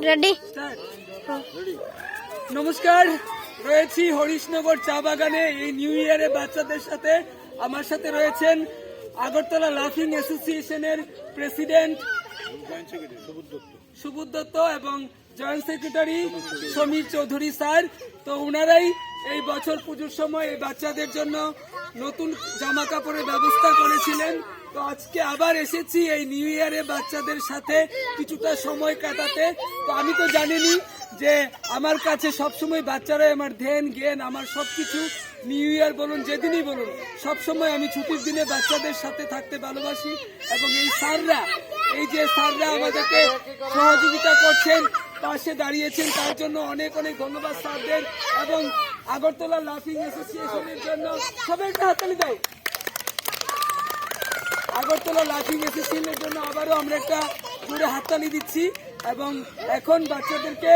Ready. নমস্কার, রয়েছি হরিশনগর চা বাগানে এই নিউ ইয়ারে বাচ্চাদের সাথে। আমার সাথে রয়েছেন আগরতলা লাফিং অ্যাসোসিয়েশনের প্রেসিডেন্ট সুবোধ দত্ত এবং joint secretary Samir Chowdhury sir. তো ওনারাই এই বছর পুজোর সময় এই বাচ্চাদের জন্য নতুন জামা কাপড়ের ব্যবস্থা করেছিলেন। তো আজকে আবার এসেছি এই নিউ ইয়ারে বাচ্চাদের সাথে কিছুটা সময় কাটাতে। তো আমি তো জানিনি যে আমার কাছে সবসময় বাচ্চারাই আমার ধ্যান জ্ঞান, আমার সবকিছু। নিউ ইয়ার বলুন, যেদিনই বলুন, সবসময় আমি ছুটির দিনে বাচ্চাদের সাথে থাকতে ভালোবাসি। এবং এই স্যাররা আমাদেরকে সহযোগিতা করছেন, পাশে দাঁড়িয়েছেন, তার জন্য অনেক অনেক ধন্যবাদ স্যারদের। এবং আগরতলা লাফিং অ্যাসোসিয়েশনের জন্য সবাই একটা হাততালি দাও। আগরতলা লাফিং অ্যাসোসিয়েশনের জন্য আবারও আমরা একটা জোরে হাততালি দিচ্ছি। এবং এখন বাচ্চাদেরকে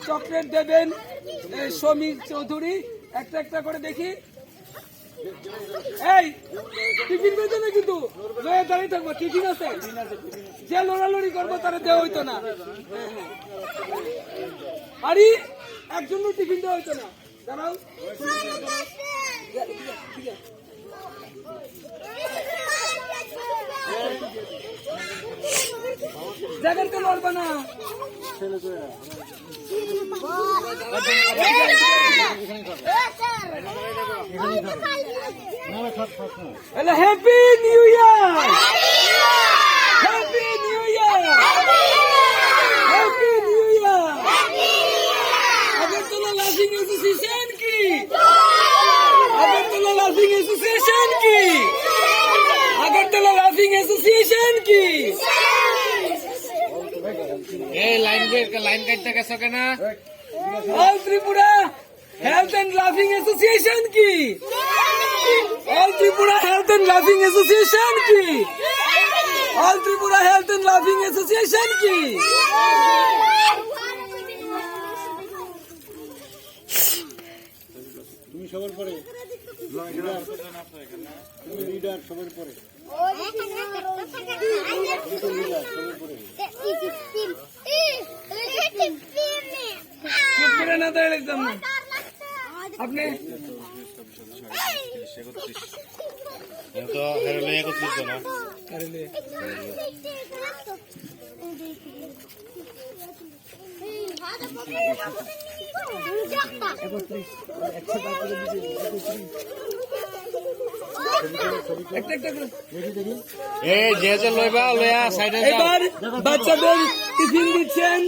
চকলেট দেবেন সমীর চৌধুরী, একটা একটা করে দেখি। এই টিফিন পেতে না, কিন্তু দাঁড়িয়ে থাকবো, টিফিন আছে, যে লড়ালড়ি করবো তারা দেওয়া হইতো না। আরে একজন টিফিন দেওয়া হইতো না, দাঁড়াও। জায়গাতে লড়বা না। Happy new year, happy new year, happy new year. Agartala লাফিং অ্যাসোসিয়েশন কি? আগরতলা লাফিং অ্যাসোসিয়েশন কি? আগরতলা লাফিং অ্যাসোসিয়েশন কি? লাইন কাটতে গেছো কেন? অল ত্রিপুরা হেলথ এন্ড লাফিং অ্যাসোসিয়েশন কি? অল ত্রিপুরা হেলথ এন্ড লাফিং অ্যাসোসিয়েশন কি? অল ত্রিপুরা হেলথ এন্ড লাফিং অ্যাসোসিয়েশন কি? তুমি সবার পরে তুমি লিডার সবার পরে চুপ করে না দাঁড়িয়ে একদম না। আপনি এবার বাচ্চাদের টিফিন দিচ্ছেন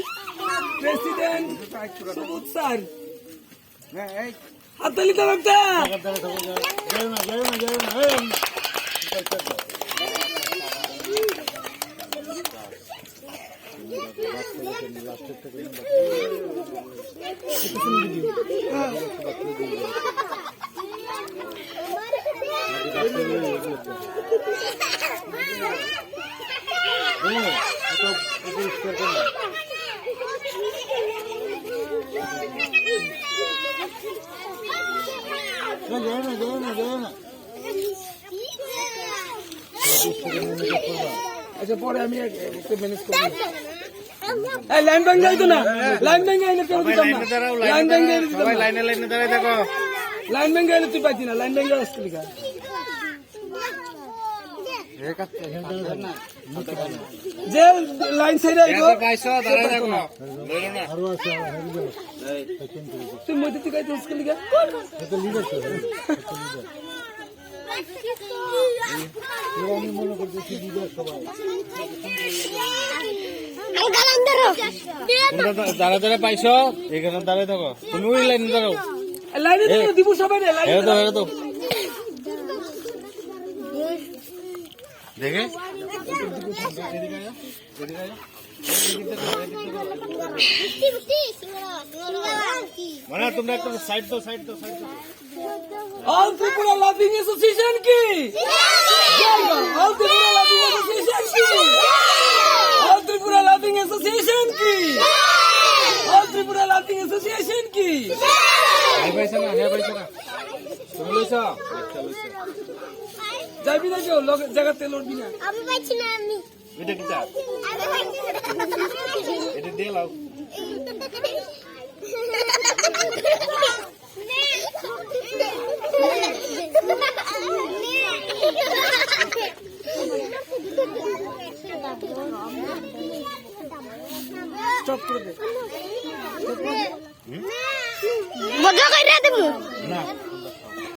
প্রেসিডেন্ট সুবোধ স্যার। হাততালি দাও একটা। আচ্ছা, পরে আমি একটু ম্যানেজ করবো। লাইন ভেঙে যাইতো না, লাইন ভেঙে আইলে কেউ দিতাম না। লাইন ভেঙে লাইনে দাঁড়াই দেখো, লাইন ভেঙে আইলে তুই পাইতি না, লাইন ভেঙে আসতে লিখা। যে লাইন সাইড তুই মধ্যে থেকে আইতে লিখা। আমি মনে করতেছি লিডার সবাই দাঁড়া দাঁড়া পাইছো, এখানে দাঁড়াই থাকো, তুমি ওই লাইনে দাঁড়াও। লাইনে দিব সবাই তো দেখে মানে তোমরা একটা সাইড তো সাইড তো সাইড তো। অল ত্রিপুরা লাফিং অ্যাসোসিয়েশন কি? অল ত্রিপুরা লাফিং অ্যাসোসিয়েশন কি? অল ত্রিপুরা লাফিং অ্যাসোসিয়েশন কি? অল ত্রিপুরা লাফিং অ্যাসোসিয়েশন কি? হে পাইছ না, হে পাইছ না, তুমি লইছ যাবি না, কেউ জায়গাতে লড়বি না। আমি পাইছি না, আমি এটা কিটা আমি পাইছি না। এটা দিয়ে লাও। স্টপ করে দে। মজা কইরা দেবো না